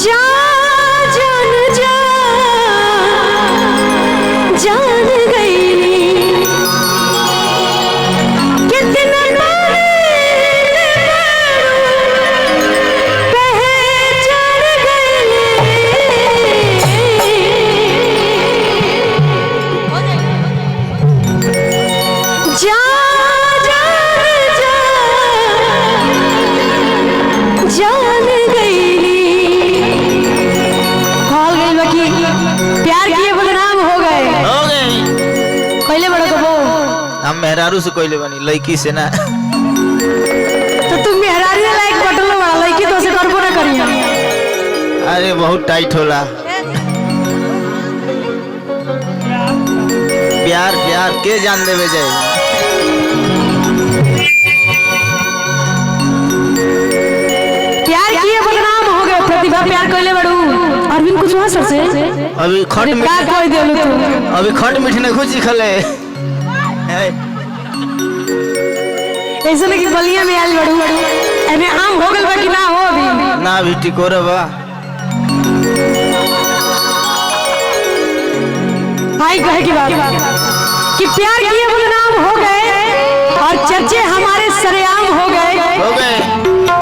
जा जान जा जान गई कितना पहचान गई जा जान गई हो गई बाकी प्यार किए बदनाम हो गए पहले बड़ा कबो हम मेहरारू से कोई बनी लड़की से ना तो तुम मेहरारू लायक बटल वाला लड़की तो से करबो ना करिए। अरे बहुत टाइट होला प्यार प्यार के जान देवे जाए प्रतिभा प्यार कइले बड़ू अरविंद कुछ वहां से अभी खट मीठ का कोई देलू तू अभी खट मीठ ने खुशी खले ऐसे लगी बलिया में आइल बड़ू एमे आम हो गल बा कि ना हो अभी ना अभी टिकोरा बा भाई कहे की बात कि प्यार किए बदनाम हो गए और चर्चे हमारे सरेआम हो गए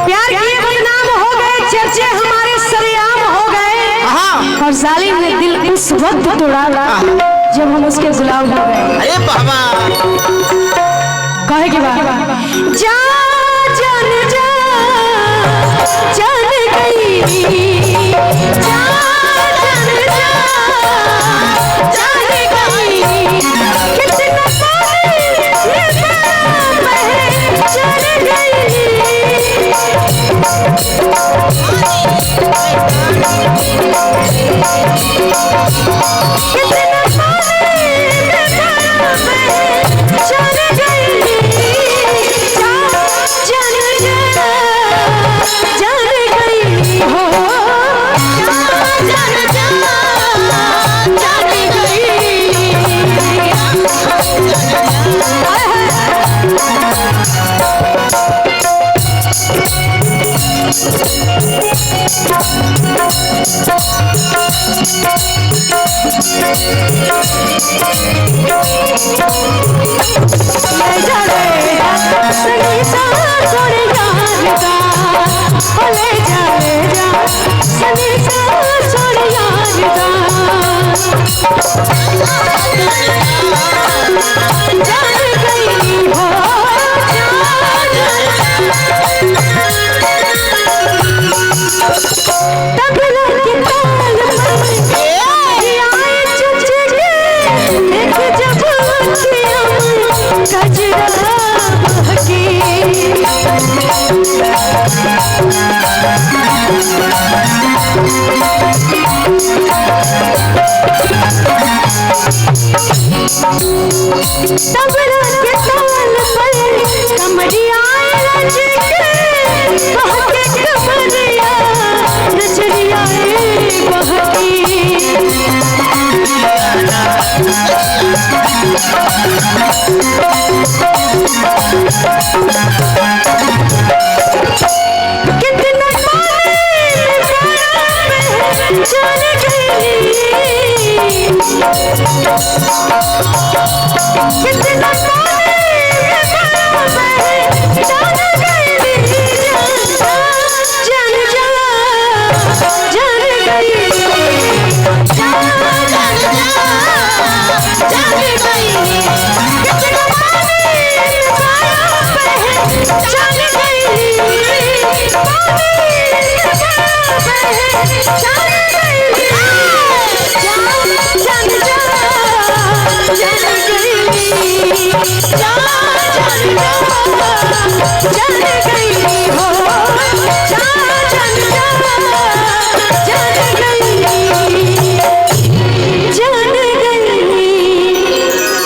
प्यार किए बदनाम हो गए चर्चे हमारे सरेआम हो गए और जालिम ने दिल उस वक्त तोड़ा जब हम उसके गुलाम हो गए। अरे बाबा कहे की बात जा जान जा जान गई जा जान जा जान गई कितना जान गई कितना